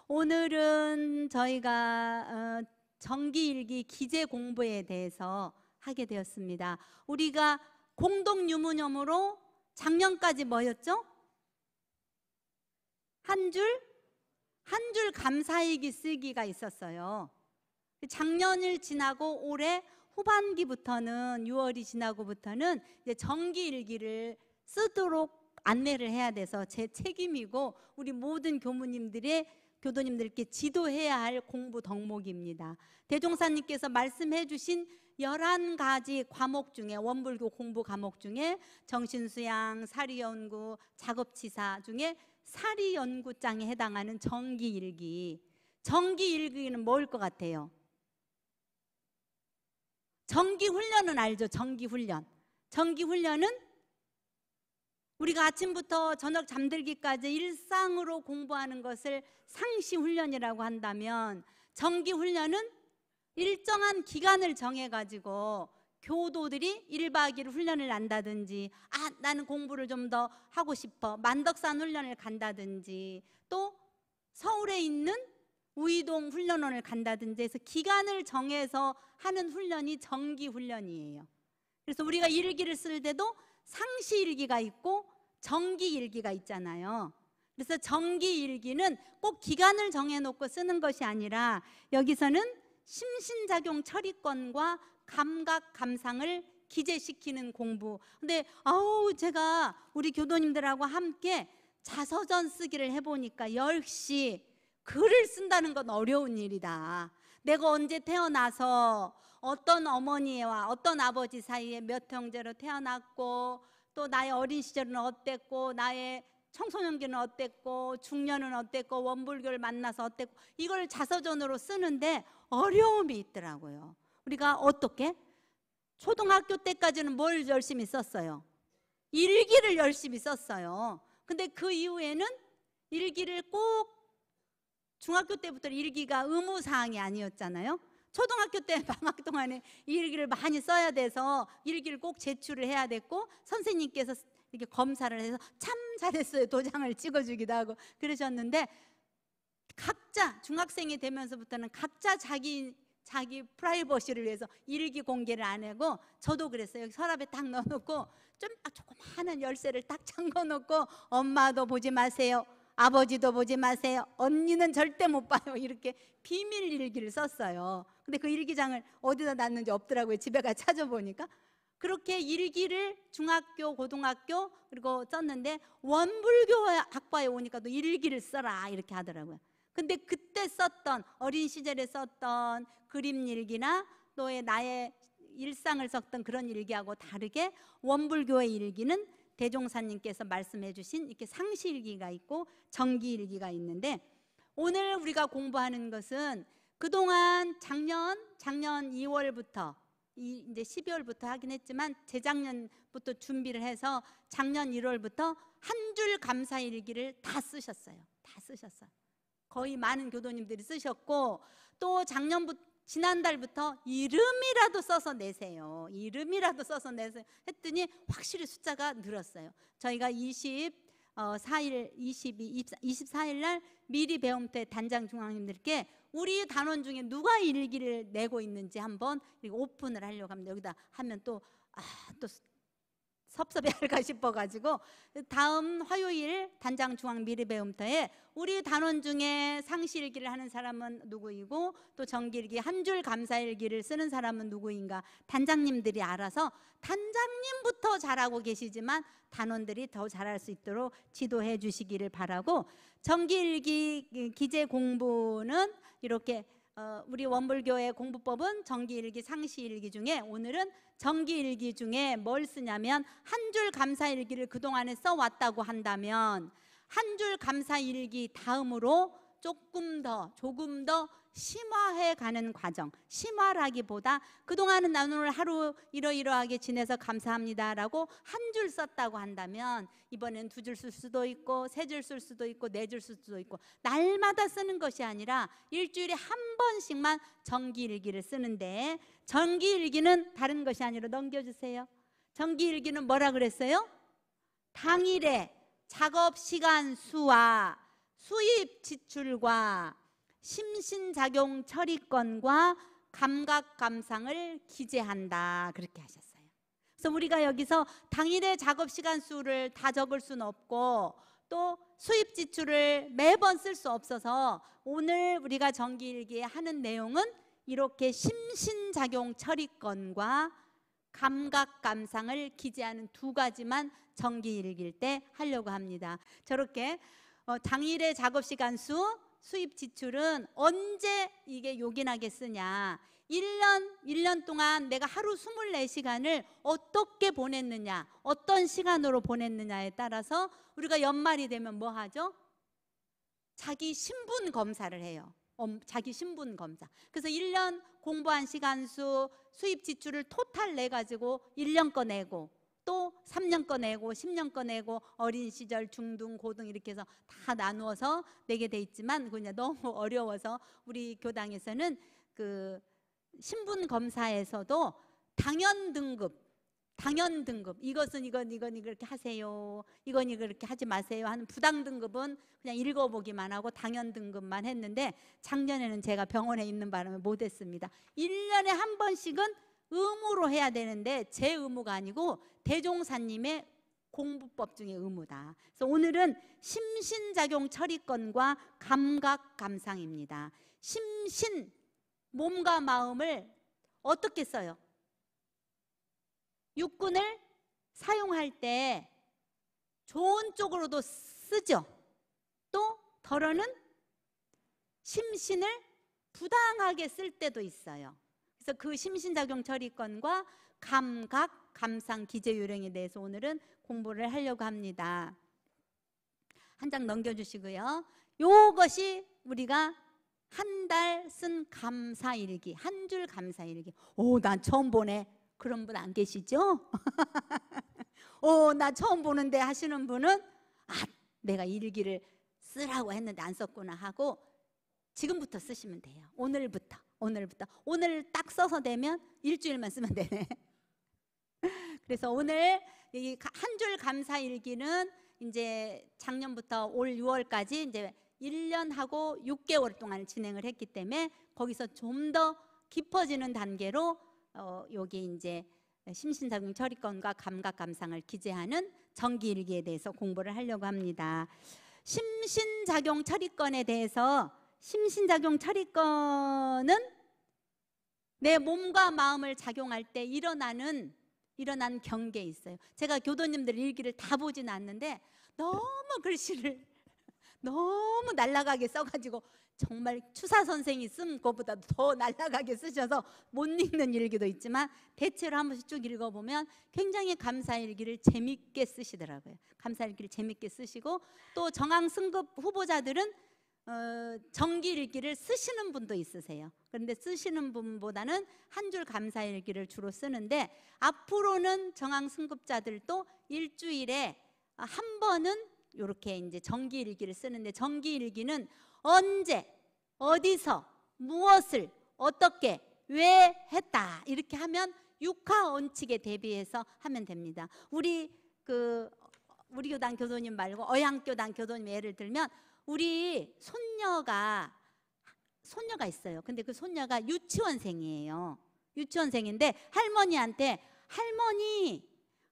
오늘은 저희가 정기일기 기재 공부에 대해서 하게 되었습니다. 우리가 공동 유무념으로 작년까지 뭐였죠? 한 줄 감사일기 쓰기가 있었어요. 작년을 지나고 올해 후반기부터는 6월이 지나고부터는 이제 정기일기를 쓰도록 안내를 해야 돼서 제 책임이고 우리 모든 교도님들께 지도해야 할 공부 덕목입니다. 대종사님께서 말씀해 주신 11가지 과목 중에 원불교 공부 과목 중에 정신수양, 사리연구, 작업치사 중에 사리연구장에 해당하는 정기일기. 정기일기는 뭐일 것 같아요? 정기훈련은 알죠? 정기훈련. 정기훈련은 우리가 아침부터 저녁 잠들기까지 일상으로 공부하는 것을 상시훈련이라고 한다면, 정기훈련은 일정한 기간을 정해가지고 교도들이 1박 2일 훈련을 한다든지, 나는 공부를 좀 더 하고 싶어 만덕산 훈련을 간다든지, 또 서울에 있는 우이동 훈련원을 간다든지 해서 기간을 정해서 하는 훈련이 정기훈련이에요. 그래서 우리가 일기를 쓸 때도 상시일기가 있고 정기일기가 있잖아요. 그래서 정기일기는 꼭 기간을 정해놓고 쓰는 것이 아니라 여기서는 심신작용 처리권과 감각 감상을 기재시키는 공부. 근데 제가 우리 교도님들하고 함께 자서전 쓰기를 해보니까 역시 글을 쓴다는 건 어려운 일이다. 내가 언제 태어나서 어떤 어머니와 어떤 아버지 사이에 몇 형제로 태어났고, 또 나의 어린 시절은 어땠고, 나의 청소년기는 어땠고, 중년은 어땠고, 원불교를 만나서 어땠고, 이걸 자서전으로 쓰는데 어려움이 있더라고요. 우리가 어떻게? 초등학교 때까지는 뭘 열심히 썼어요? 일기를 열심히 썼어요. 근데 그 이후에는 일기를 꼭, 중학교 때부터 일기가 의무사항이 아니었잖아요. 초등학교 때 방학 동안에 일기를 많이 써야 돼서 일기를 꼭 제출을 해야 됐고, 선생님께서 이렇게 검사를 해서 참 잘했어요 도장을 찍어주기도 하고 그러셨는데, 각자 중학생이 되면서부터는 각자 자기 프라이버시를 위해서 일기 공개를 안 하고, 저도 그랬어요. 서랍에 딱 넣어놓고 좀 조그마한 열쇠를 딱 잠궈놓고, 엄마도 보지 마세요, 아버지도 보지 마세요, 언니는 절대 못 봐요, 이렇게 비밀 일기를 썼어요. 근데 그 일기장을 어디다 놨는지 없더라고요. 집에 가 찾아보니까. 그렇게 일기를 중학교, 고등학교 그리고 썼는데, 원불교 학과에 오니까 또 일기를 써라 이렇게 하더라고요. 근데 그때 썼던, 어린 시절에 썼던 그림 일기나 또의 나의 일상을 썼던 그런 일기하고 다르게 원불교의 일기는 대종사님께서 말씀해 주신 이렇게 상시일기가 있고 정기일기가 있는데, 오늘 우리가 공부하는 것은 그동안 작년 2월부터 이제 12월부터 하긴 했지만 재작년부터 준비를 해서 작년 1월부터 한 줄 감사일기를 다 쓰셨어요. 다 쓰셨어요. 거의 많은 교도님들이 쓰셨고, 또 지난달부터 이름이라도 써서 내세요. 이름이라도 써서 내세요 했더니 확실히 숫자가 늘었어요. 저희가 24일 날 미리 배움때 단장 중앙님들께 우리 단원 중에 누가 일기를 내고 있는지 한번 오픈을 하려고 합니다. 여기다 하면 또 섭섭해할까 싶어가지고, 다음 화요일 단장 중앙 미리 배움터에 우리 단원 중에 상시일기를 하는 사람은 누구이고, 또 정기일기 한 줄 감사일기를 쓰는 사람은 누구인가, 단장님들이 알아서, 단장님부터 잘하고 계시지만 단원들이 더 잘할 수 있도록 지도해 주시기를 바라고, 정기일기 기재 공부는 이렇게 우리 원불교의 공부법은 정기일기, 상시일기 중에 오늘은 정기일기 중에 뭘 쓰냐면, 한 줄 감사일기를 그동안에 써왔다고 한다면 한 줄 감사일기 다음으로 조금 더 심화해 가는 과정, 심화라기보다 그동안은 나는 오늘 하루 이러이러하게 지내서 감사합니다라고 한 줄 썼다고 한다면, 이번엔 2줄 쓸 수도 있고 3줄 쓸 수도 있고 4줄 쓸 수도 있고, 날마다 쓰는 것이 아니라 일주일에 한 번씩만 정기일기를 쓰는데, 정기일기는 다른 것이 아니라, 넘겨주세요. 정기일기는 뭐라 그랬어요? 당일에 작업 시간 수와 수입 지출과 심신작용 처리권과 감각 감상을 기재한다. 그렇게 하셨어요. 그래서 우리가 여기서 당일의 작업 시간 수를 다 적을 수는 없고 또 수입 지출을 매번 쓸 수 없어서 오늘 우리가 정기일기에 하는 내용은 이렇게 심신작용 처리권과 감각 감상을 기재하는 두 가지만 정기일기일 때 하려고 합니다. 저렇게 당일의 작업 시간 수, 수입 지출은 언제 이게 요긴하게 쓰냐, 1년 동안 내가 하루 24시간을 어떻게 보냈느냐, 어떤 시간으로 보냈느냐에 따라서 우리가 연말이 되면 뭐 하죠? 자기 신분 검사를 해요. 자기 신분 검사. 그래서 1년 공부한 시간 수, 수입 지출을 토탈 내가지고 1년 거 내고 또 3년 거 내고 10년 거 내고 어린 시절, 중등, 고등 이렇게 해서 다 나누어서 내게 돼 있지만 그냥 너무 어려워서 우리 교당에서는 그 신분 검사에서도 당연 등급 이것은 이건 이렇게 하세요, 이건 이렇게 하지 마세요 하는 부당 등급은 그냥 읽어보기만 하고 당연 등급만 했는데 작년에는 제가 병원에 있는 바람에 못했습니다. 1년에 한 번씩은 의무로 해야 되는데 제 의무가 아니고 대종사님의 공부법 중에 의무다. 그래서 오늘은 심신작용 처리권과 감각 감상입니다. 심신, 몸과 마음을 어떻게 써요? 육군을 사용할 때 좋은 쪽으로도 쓰죠. 또 덜어는 심신을 부당하게 쓸 때도 있어요. 그래서 그 심신작용 처리권과 감각 감상 기재 요령에 대해서 오늘은 공부를 하려고 합니다. 한 장 넘겨주시고요. 요것이 우리가 한 달 쓴 감사일기, 한 줄 감사일기. 오, 난 처음 보네. 그런 분 안 계시죠? 나 처음 보는데 하시는 분은 내가 일기를 쓰라고 했는데 안 썼구나 하고 지금부터 쓰시면 돼요. 오늘부터 오늘 딱 써서 되면 일주일만 쓰면 되네. 그래서 오늘 한 줄 감사일기는 이제 작년부터 올 6월까지 이제 1년하고 6개월 동안 진행을 했기 때문에 거기서 좀 더 깊어지는 단계로 여기 이제 심신작용 처리권과 감각 감상을 기재하는 정기일기에 대해서 공부를 하려고 합니다. 심신작용 처리권에 대해서, 심신작용 처리권은 내 몸과 마음을 작용할 때 일어나는 경계에 있어요. 제가 교도님들 일기를 다 보진 않는데 너무 글씨를 너무 날라가게 써가지고 정말 추사 선생이 쓴 것보다 더 날라가게 쓰셔서 못 읽는 일기도 있지만 대체로 한 번씩 쭉 읽어보면 굉장히 감사일기를 재밌게 쓰시더라고요. 감사일기를 재밌게 쓰시고 또 정황 승급 후보자들은 정기일기를 쓰시는 분도 있으세요. 그런데 쓰시는 분보다는 한 줄 감사일기를 주로 쓰는데 앞으로는 정황 승급자들도 일주일에 한 번은 이렇게 이제 정기일기를 쓰는데 정기일기는 언제, 어디서, 무엇을, 어떻게, 왜 했다 이렇게 하면 육하 원칙에 대비해서 하면 됩니다. 우리 교당 교도님 말고 어양교당 교도님 예를 들면 우리 손녀가 있어요. 근데 그 손녀가 유치원생이에요. 유치원생인데 할머니한테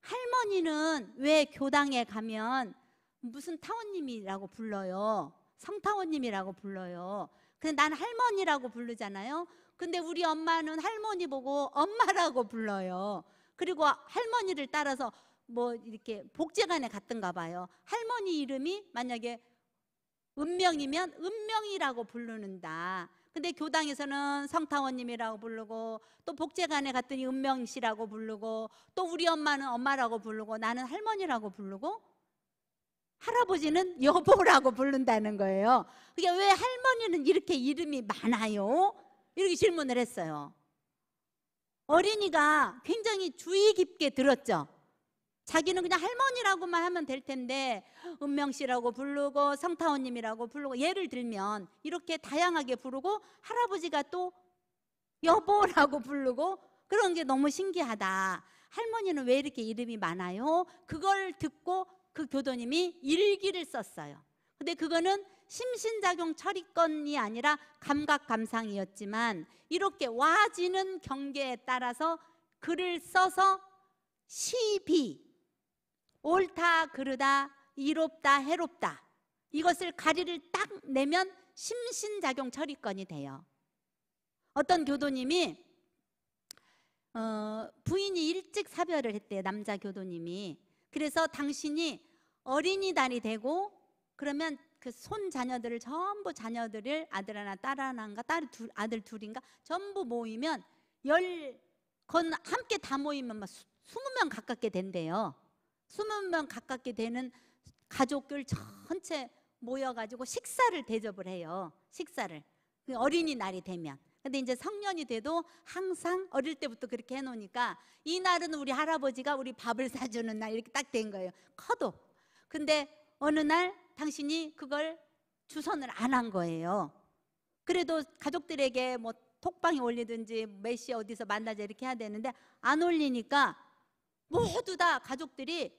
할머니는 왜 교당에 가면 무슨 타원님이라고 불러요? 성타원님이라고 불러요. 근데 난 할머니라고 부르잖아요. 근데 우리 엄마는 할머니 보고 엄마라고 불러요. 그리고 할머니를 따라서 뭐 이렇게 복제관에 갔던가 봐요. 할머니 이름이 만약에 은명이면 은명이라고 부르는다. 근데 교당에서는 성타원님이라고 부르고 또 복제관에 갔더니 은명씨라고 부르고 또 우리 엄마는 엄마라고 부르고 나는 할머니라고 부르고 할아버지는 여보라고 부른다는 거예요. 그러니까 왜 할머니는 이렇게 이름이 많아요? 이렇게 질문을 했어요. 어린이가 굉장히 주의 깊게 들었죠. 자기는 그냥 할머니라고만 하면 될 텐데 은명씨라고 부르고 성타원님이라고 부르고 예를 들면 이렇게 다양하게 부르고 할아버지가 또 여보라고 부르고 그런 게 너무 신기하다. 할머니는 왜 이렇게 이름이 많아요? 그걸 듣고 그 교도님이 일기를 썼어요. 근데 그거는 심신작용 처리권이 아니라 감각감상이었지만 이렇게 와지는 경계에 따라서 글을 써서 시비, 옳다 그르다, 이롭다 해롭다, 이것을 가리를 딱 내면 심신작용 처리권이 돼요. 어떤 교도님이 부인이 일찍 사별을 했대요. 남자 교도님이. 그래서 당신이 어린이날이 되고 그러면 그 손 자녀들을 전부 자녀들을 아들 하나 딸 하나인가 아들 둘인가 전부 모이면 건 함께 다 모이면 막 20명 가깝게 된대요. 20명 가깝게 되는 가족들 전체 모여가지고 식사를 대접을 해요. 식사를 어린이날이 되면. 근데 이제 성년이 돼도 항상 어릴 때부터 그렇게 해놓으니까 이날은 우리 할아버지가 우리 밥을 사주는 날 이렇게 딱 된 거예요. 커도. 근데 어느 날 당신이 그걸 주선을 안 한 거예요. 그래도 가족들에게 뭐 톡방에 올리든지 몇 시에 어디서 만나자 이렇게 해야 되는데 안 올리니까 모두 다 가족들이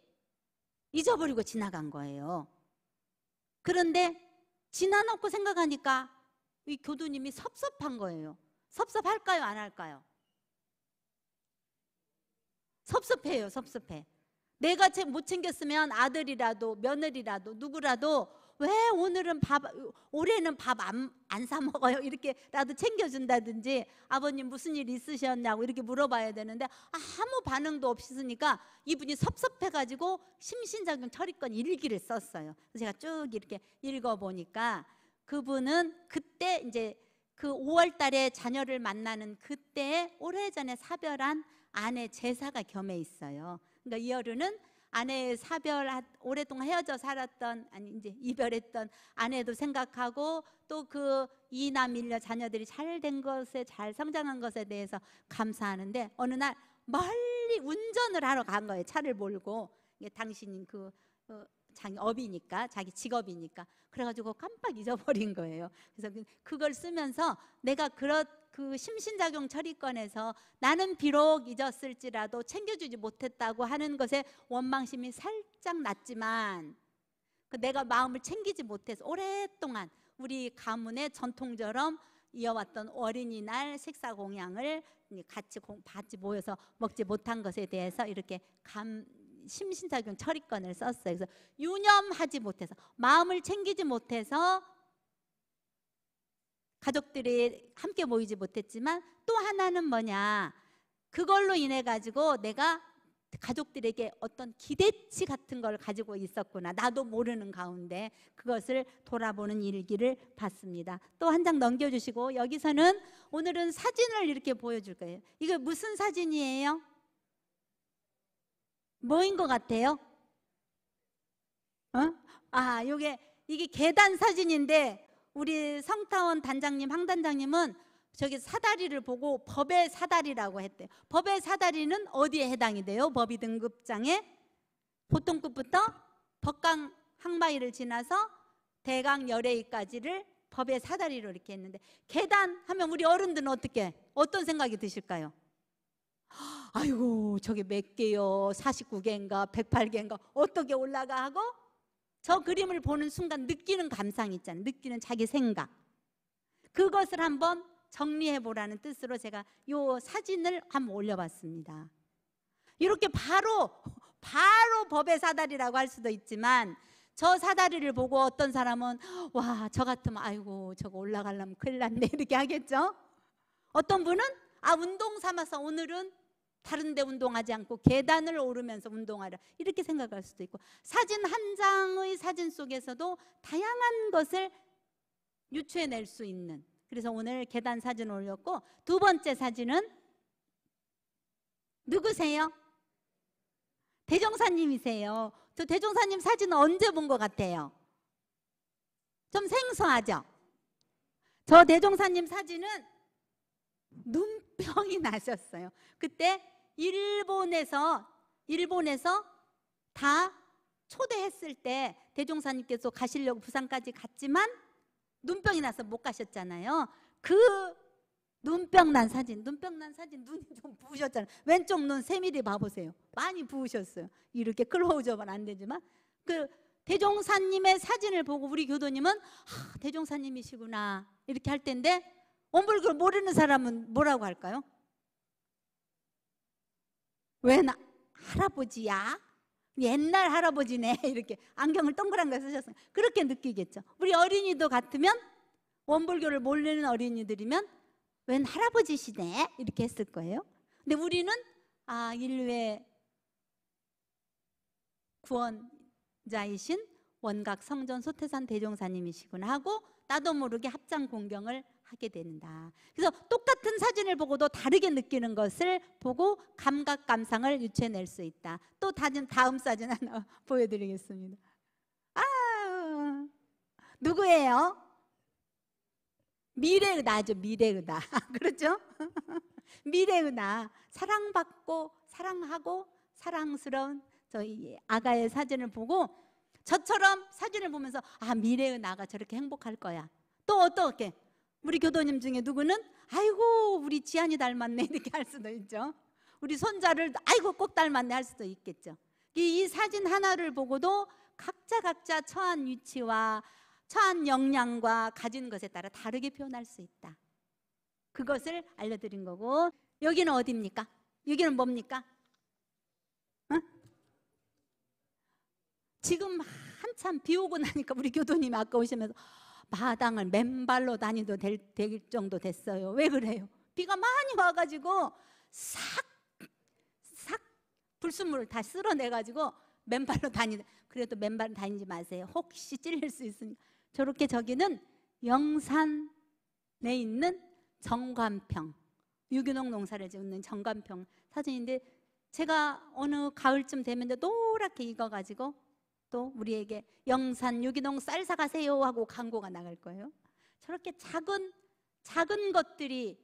잊어버리고 지나간 거예요. 그런데 지나놓고 생각하니까 이 교도님이 섭섭한 거예요. 섭섭할까요? 안 할까요? 섭섭해요. 섭섭해. 내가 못 챙겼으면 아들이라도 며느리라도 누구라도 왜 올해는 밥 안 사 먹어요? 이렇게라도 챙겨준다든지 아버님 무슨 일 있으셨냐고 이렇게 물어봐야 되는데 아무 반응도 없으니까 이분이 섭섭해가지고 심신작용 처리권 일기를 썼어요. 그래서 제가 쭉 이렇게 읽어보니까 그분은 그때 이제 그 5월 달에 자녀를 만나는 그때에 오래전에 사별한 아내 제사가 겸해 있어요. 그러니까 이 여름은 아내의 오랫동안 헤어져 살았던 이제 이별했던 아내도 생각하고 또 그 이남 일녀 자녀들이 잘 된 것에 잘 성장한 것에 대해서 감사하는데 어느 날 멀리 운전을 하러 간 거예요. 차를 몰고. 당신이 자기 업이니까 자기 직업이니까 그래가지고 깜빡 잊어버린 거예요. 그래서 그걸 쓰면서 내가 그 심신작용 처리권에서 나는 비록 잊었을지라도 챙겨주지 못했다고 하는 것에 원망심이 살짝 났지만 내가 마음을 챙기지 못해서 오랫동안 우리 가문의 전통처럼 이어왔던 어린이날 식사 공양을 같이 모여서 먹지 못한 것에 대해서 이렇게 심신작용 처리권을 썼어요. 그래서 유념하지 못해서 마음을 챙기지 못해서 가족들이 함께 모이지 못했지만 또 하나는 뭐냐, 그걸로 인해 가지고 내가 가족들에게 어떤 기대치 같은 걸 가지고 있었구나, 나도 모르는 가운데 그것을 돌아보는 일기를 봤습니다. 또 한 장 넘겨주시고 여기서는 오늘은 사진을 이렇게 보여줄 거예요. 이거 무슨 사진이에요? 뭐인 것 같아요? 이게 계단 사진인데 우리 성타원 단장님, 황 단장님은 저기 사다리를 보고 법의 사다리라고 했대요. 법의 사다리는 어디에 해당이 돼요? 법의 등급장에 보통급부터 법강 항마이를 지나서 대강 열애의까지를 법의 사다리로 이렇게 했는데 계단 하면 우리 어른들은 어떤 생각이 드실까요? 아이고 저게 몇 개요? 49개인가 108개인가 어떻게 올라가 하고 저 그림을 보는 순간 느끼는 감상 있잖아요. 느끼는 자기 생각. 그것을 한번 정리해 보라는 뜻으로 제가 이 사진을 한번 올려봤습니다. 이렇게 바로 법의 사다리라고 할 수도 있지만 저 사다리를 보고 어떤 사람은 와, 저 같으면 아이고 저거 올라가려면 큰일 났네 이렇게 하겠죠. 어떤 분은 운동 삼아서 오늘은 다른 데 운동하지 않고 계단을 오르면서 운동하라 이렇게 생각할 수도 있고, 사진 한 장의 사진 속에서도 다양한 것을 유추해낼 수 있는, 그래서 오늘 계단 사진 올렸고, 두 번째 사진은 누구세요? 대종사님이세요. 저 대종사님 사진 언제 본 것 같아요? 좀 생소하죠? 저 대종사님 사진은 눈병이 나셨어요. 그때 일본에서 다 초대했을 때 대종사님께서 가시려고 부산까지 갔지만 눈병이 나서 못 가셨잖아요. 그 눈병 난 사진 눈이 좀 부으셨잖아요. 왼쪽 눈 세밀히 봐보세요. 많이 부으셨어요. 이렇게 클로즈업은 안 되지만 그 대종사님의 사진을 보고 우리 교도님은 대종사님이시구나 이렇게 할 텐데 원불교를 모르는 사람은 뭐라고 할까요? 웬 할아버지야? 옛날 할아버지네. 이렇게 안경을 동그란 거 쓰셨어요. 그렇게 느끼겠죠. 우리 어린이도 같으면 원불교를 모르는 어린이들이면 웬 할아버지시네 이렇게 했을 거예요. 근데 우리는 인류의 구원자이신 원각 성전 소태산 대종사님이시구나 하고 나도 모르게 합장 공경을 하게 된다. 그래서 똑같은 사진을 보고도 다르게 느끼는 것을 보고 감각 감상을 유추해낼 수 있다. 또 다음 사진 하나 보여드리겠습니다. 누구예요? 미래의나죠. 미래의나. 그렇죠? 미래의나. 사랑받고 사랑하고 사랑스러운 저희 아가의 사진을 보고 저처럼 사진을 보면서 미래의나가 저렇게 행복할 거야. 또 어떻게? 우리 교도님 중에 누구는 아이고 우리 지안이 닮았네 이렇게 할 수도 있죠. 우리 손자를 아이고 꼭 닮았네 할 수도 있겠죠. 이 사진 하나를 보고도 각자 처한 위치와 처한 역량과 가진 것에 따라 다르게 표현할 수 있다. 그것을 알려드린 거고. 여기는 어디입니까? 여기는 뭡니까? 지금 한참 비 오고 나니까 우리 교도님이 아까 오시면서 마당을 맨발로 다니도 될 정도 됐어요. 왜 그래요? 비가 많이 와가지고 싹 불순물을 다 쓸어내가지고 맨발로 그래도 맨발로 다니지 마세요. 혹시 찔릴 수 있으니까. 저렇게 저기는 영산에 있는 정관평, 유기농 농사를 짓는 정관평 사진인데 제가 어느 가을쯤 되면 노랗게 익어가지고 또 우리에게 영산 유기농 쌀 사가세요 하고 광고가 나갈 거예요. 저렇게 작은 것들이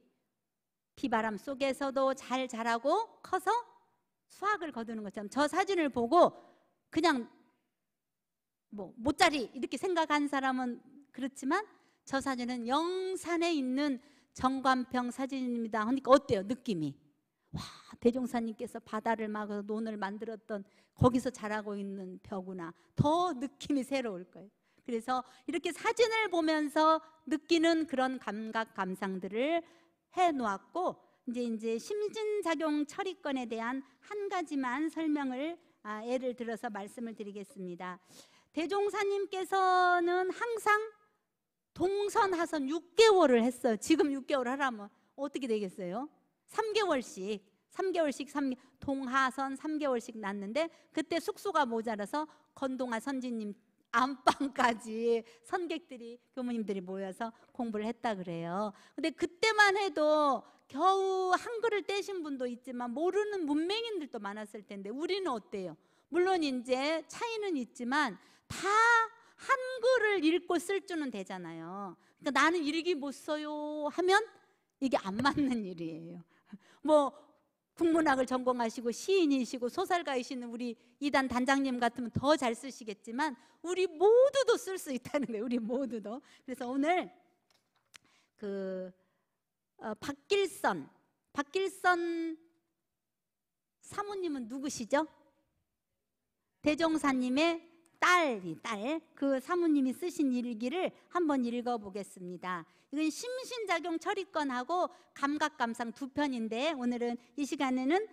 비바람 속에서도 잘 자라고 커서 수확을 거두는 것처럼 저 사진을 보고 그냥 모짜리 이렇게 생각한 사람은 그렇지만 저 사진은 영산에 있는 정관평 사진입니다 하니까 어때요? 느낌이? 와, 대종사님께서 바다를 막아서 논을 만들었던 거기서 자라고 있는 벼구나. 더 느낌이 새로울 거예요. 그래서 이렇게 사진을 보면서 느끼는 그런 감각 감상들을 해놓았고 이제 심신작용 처리권에 대한 한 가지만 설명을 예를 들어서 말씀을 드리겠습니다. 대종사님께서는 항상 동선하선 6개월을 했어요. 지금 6개월 하라면 어떻게 되겠어요? 3개월씩 동하선 3개월씩 났는데 그때 숙소가 모자라서 건동아 선지님 안방까지 선객들이 교무님들이 모여서 공부를 했다 그래요. 근데 그때만 해도 겨우 한글을 떼신 분도 있지만 모르는 문맹인들도 많았을 텐데 우리는 어때요? 물론 이제 차이는 있지만 다 한글을 읽고 쓸 줄은 되잖아요. 그러니까 나는 일기 못 써요 하면 이게 안 맞는 일이에요. 국문학을 전공하시고 시인이시고 소설가이시는 우리 이단 단장님 같으면 더 잘 쓰시겠지만 우리 모두도 쓸 수 있다는 거예요. 우리 모두도. 그래서 오늘 박길선 사모님은 누구시죠? 대종사님의 딸, 그 사모님이 쓰신 일기를 한번 읽어보겠습니다. 이건 심신작용 처리권하고 감각감상 두 편인데 오늘은 이 시간에는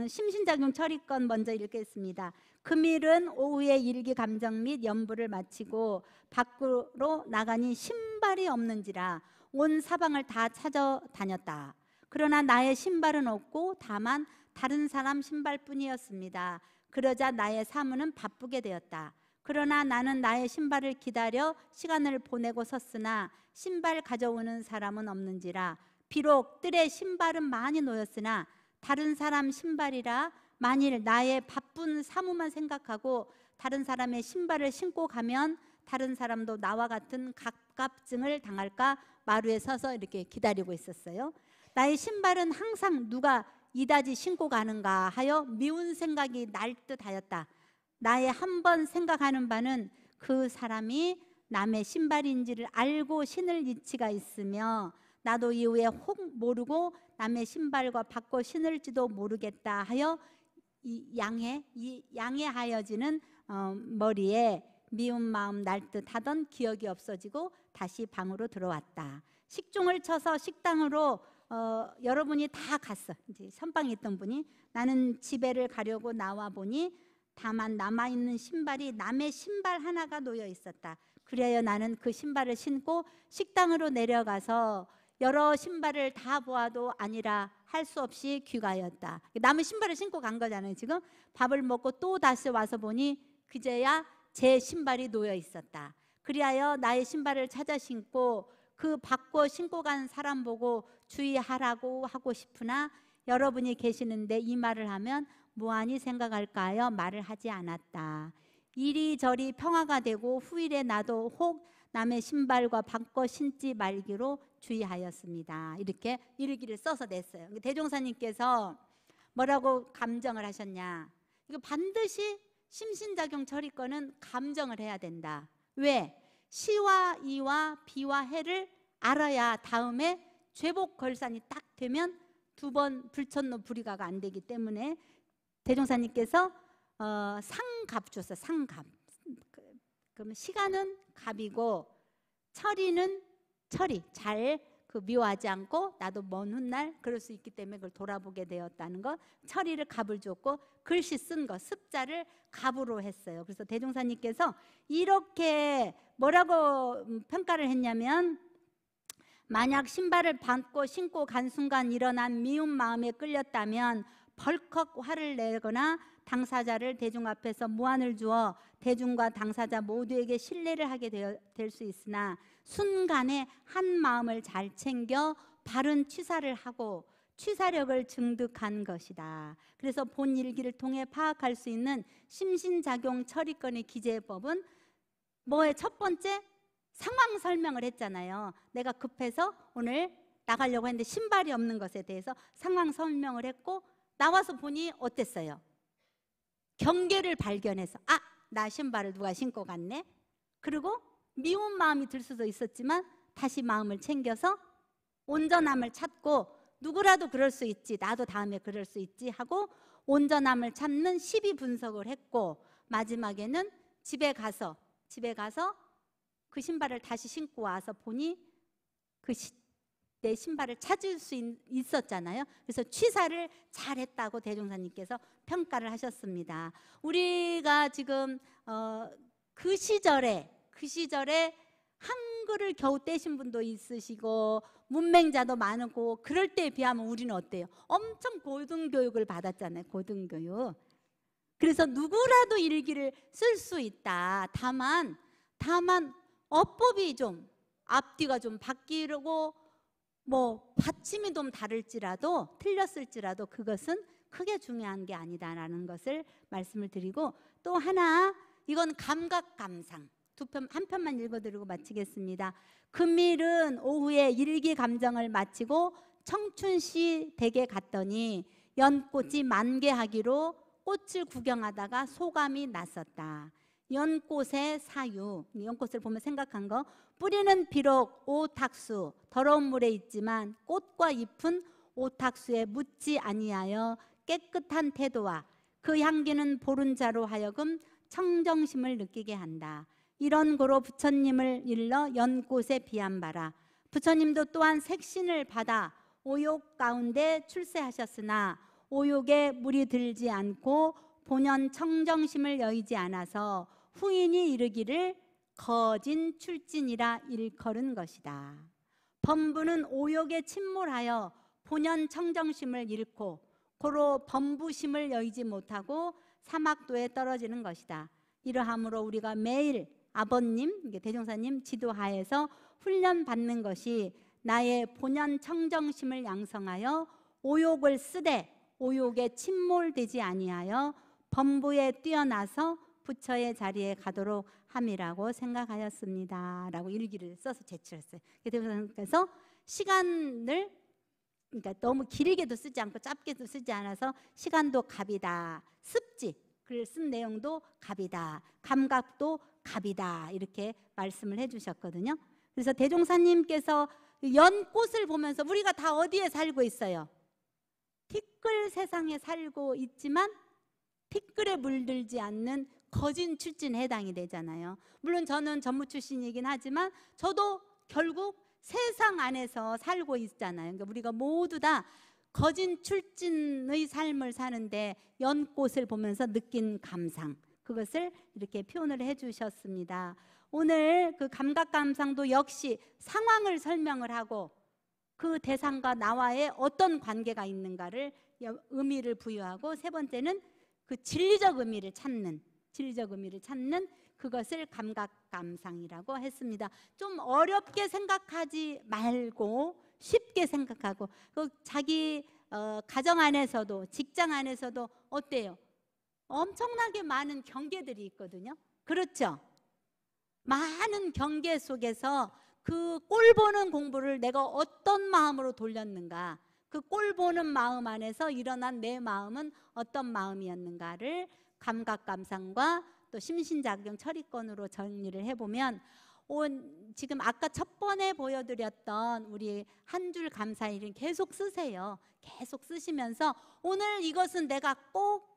심신작용 처리권 먼저 읽겠습니다. 금일은 오후에 일기 감정 및 연부를 마치고 밖으로 나가니 신발이 없는지라 온 사방을 다 찾아다녔다. 그러나 나의 신발은 없고 다만 다른 사람 신발뿐이었습니다. 그러자 나의 사무는 바쁘게 되었다. 그러나 나는 나의 신발을 기다려 시간을 보내고 섰으나 신발 가져오는 사람은 없는지라 비록 뜰에 신발은 많이 놓였으나 다른 사람 신발이라 만일 나의 바쁜 사무만 생각하고 다른 사람의 신발을 신고 가면 다른 사람도 나와 같은 갑갑증을 당할까 마루에 서서 이렇게 기다리고 있었어요. 나의 신발은 항상 누가 이다지 신고 가는가 하여 미운 생각이 날 듯하였다. 나의 한 번 생각하는 바는 그 사람이 남의 신발인지를 알고 신을 이치가 있으며 나도 이후에 혹 모르고 남의 신발과 바꿔 신을지도 모르겠다 하여 이 양해하여지는 머리에 미운 마음 날 듯 하던 기억이 없어지고 다시 방으로 들어왔다. 식중을 쳐서 식당으로 여러분이 다 갔어. 이제 선방에 있던 분이 나는 집에를 가려고 나와 보니 다만 남아있는 신발이 남의 신발 하나가 놓여 있었다. 그래야 나는 그 신발을 신고 식당으로 내려가서 여러 신발을 다 보아도 아니라 할 수 없이 귀가하였다. 남의 신발을 신고 간 거잖아요. 지금 밥을 먹고 또 다시 와서 보니 그제야 제 신발이 놓여 있었다. 그리하여 나의 신발을 찾아 신고 그 바꿔 신고 간 사람 보고 주의하라고 하고 싶으나 여러분이 계시는데 이 말을 하면 무한히 생각할까 하여 말을 하지 않았다. 이리저리 평화가 되고 후일에 나도 혹 남의 신발과 바꿔 신지 말기로 주의하였습니다. 이렇게 일기를 써서 냈어요. 대종사님께서 뭐라고 감정을 하셨냐? 이거 반드시 심신작용 처리권은 감정을 해야 된다. 왜? 시와 이와 비와 해를 알아야 다음에 죄복 걸산이 딱 되면 두 번 불천노 불이가가 안 되기 때문에 대종사님께서 상갑 줬어요. 상갑. 그러면 시간은 갑이고 처리는 처리. 잘 미워하지 않고 나도 먼 훗날 그럴 수 있기 때문에 그걸 돌아보게 되었다는 것. 처리를 갑을 줬고 글씨 쓴 거 습자를 갑으로 했어요. 그래서 대종사님께서 이렇게 뭐라고 평가를 했냐면 만약 신발을 받고 신고 간 순간 일어난 미운 마음에 끌렸다면 벌컥 화를 내거나 당사자를 대중 앞에서 무안을 주어 대중과 당사자 모두에게 신뢰를 하게 될 수 있으나 순간에 한 마음을 잘 챙겨 바른 취사를 하고 취사력을 증득한 것이다. 그래서 본 일기를 통해 파악할 수 있는 심신작용 처리권의 기재법은 뭐의 첫 번째? 상황 설명을 했잖아요. 내가 급해서 오늘 나가려고 했는데 신발이 없는 것에 대해서 상황 설명을 했고 나와서 보니 어땠어요? 경계를 발견해서 나 신발을 누가 신고 갔네? 그리고 미운 마음이 들 수도 있었지만 다시 마음을 챙겨서 온전함을 찾고 누구라도 그럴 수 있지, 나도 다음에 그럴 수 있지 하고 온전함을 찾는 시비 분석을 했고 마지막에는 집에 가서 그 신발을 다시 신고 와서 보니 내 신발을 찾을 수 있었잖아요. 그래서 취사를 잘했다고 대종사님께서 평가를 하셨습니다. 우리가 지금 그 시절에 한글을 겨우 떼신 분도 있으시고 문맹자도 많고 그럴 때에 비하면 우리는 어때요? 엄청 고등교육을 받았잖아요. 고등교육. 그래서 누구라도 일기를 쓸 수 있다. 다만 어법이 좀 앞뒤가 좀 바뀌고 뭐 받침이 좀 다를지라도 틀렸을지라도 그것은 크게 중요한 게 아니다라는 것을 말씀을 드리고 또 하나 이건 감각감상 한 편만 읽어드리고 마치겠습니다. 금일은 오후에 일기 감정을 마치고 청춘시 댁에 갔더니 연꽃이 만개하기로 꽃을 구경하다가 소감이 났었다. 연꽃의 사유, 연꽃을 보면 생각한 거 뿌리는 비록 오탁수 더러운 물에 있지만 꽃과 잎은 오탁수에 묻지 아니하여 깨끗한 태도와 그 향기는 보른 자로 하여금 청정심을 느끼게 한다. 이런 고로 부처님을 일러 연꽃에 비함바라. 부처님도 또한 색신을 받아 오욕 가운데 출세하셨으나 오욕에 물이 들지 않고 본연 청정심을 여의지 않아서 후인이 이르기를 거진 출진이라 일컬은 것이다. 범부는 오욕에 침몰하여 본연 청정심을 잃고 고로 범부심을 여의지 못하고 사막도에 떨어지는 것이다. 이러함으로 우리가 매일 아버님, 대종사님 지도하에서 훈련받는 것이 나의 본연 청정심을 양성하여 오욕을 쓰되 오욕에 침몰되지 아니하여 범부에 뛰어나서 부처의 자리에 가도록 함이라고 생각하였습니다. 라고 일기를 써서 제출했어요. 그래서 시간을 그러니까 너무 길게도 쓰지 않고 짧게도 쓰지 않아서 시간도 갑이다. 습지 글을 쓴 내용도 갑이다. 감각도 갑이다. 이렇게 말씀을 해주셨거든요. 그래서 대종사님께서 연꽃을 보면서 우리가 다 어디에 살고 있어요? 티끌 세상에 살고 있지만 티끌에 물들지 않는 거진 출진에 해당이 되잖아요. 물론 저는 전무 출신이긴 하지만 저도 결국 세상 안에서 살고 있잖아요. 그러니까 우리가 모두 다 거진 출진의 삶을 사는데 연꽃을 보면서 느낀 감상, 그것을 이렇게 표현을 해주셨습니다. 오늘 그 감각 감상도 역시 상황을 설명을 하고 그 대상과 나와의 어떤 관계가 있는가를 의미를 부여하고, 세 번째는 그 진리적 의미를 찾는 그것을 감각 감상이라고 했습니다. 좀 어렵게 생각하지 말고 쉽게 생각하고, 그 자기 가정 안에서도 직장 안에서도 어때요? 엄청나게 많은 경계들이 있거든요. 그렇죠? 많은 경계 속에서 그 꼴 보는 공부를 내가 어떤 마음으로 돌렸는가, 그 꼴 보는 마음 안에서 일어난 내 마음은 어떤 마음이었는가를 감각 감상과 또 심신작용 처리권으로 정리를 해보면, 지금 아까 첫 번에 보여드렸던 우리 한 줄 감사일은 계속 쓰세요. 계속 쓰시면서 오늘 이것은 내가 꼭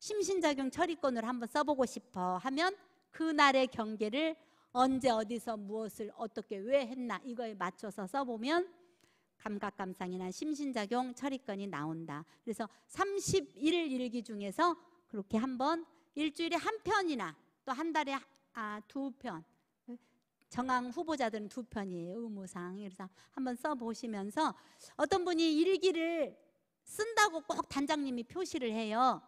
심신작용 처리권으로 한번 써보고 싶어 하면 그날의 경계를 언제 어디서 무엇을 어떻게 왜 했나 이거에 맞춰서 써보면 감각감상이나 심신작용 처리권이 나온다. 그래서 31일 일기 중에서 그렇게 한번 일주일에 한 편이나 또 한 달에 2편, 정황 후보자들은 2편이에요. 의무상. 그래서 한번 써보시면서, 어떤 분이 일기를 쓴다고 꼭 단장님이 표시를 해요.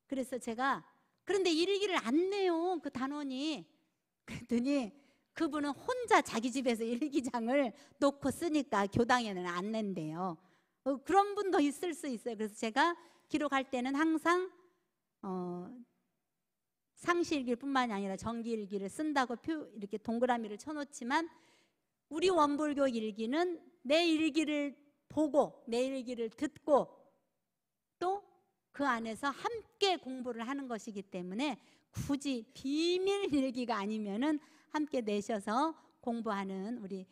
그래서 제가 그런데 일기를 안 내요, 그 단원이. 그랬더니 그분은 혼자 자기 집에서 일기장을 놓고 쓰니까 교당에는 안 낸대요. 그런 분도 있을 수 있어요. 그래서 제가 기록할 때는 항상 상시일기를 뿐만이 아니라 정기일기를 쓴다고 이렇게 동그라미를 쳐놓지만, 우리 원불교 일기는 내 일기를 보고 내 일기를 듣고 또 그 안에서 함께 공부를 하는 것이기 때문에 굳이 비밀 일기가 아니면은 함께 내셔서 공부하는 우리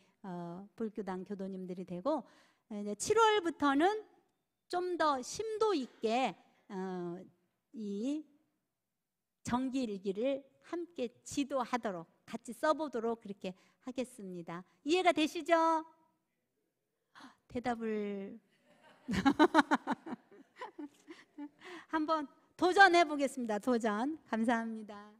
불교당 교도님들이 되고, 이제 7월부터는 좀 더 심도 있게 이 정기일기를 함께 지도하도록 같이 써보도록 그렇게 하겠습니다. 이해가 되시죠? 대답을 한번 도전해 보겠습니다. 도전. 감사합니다.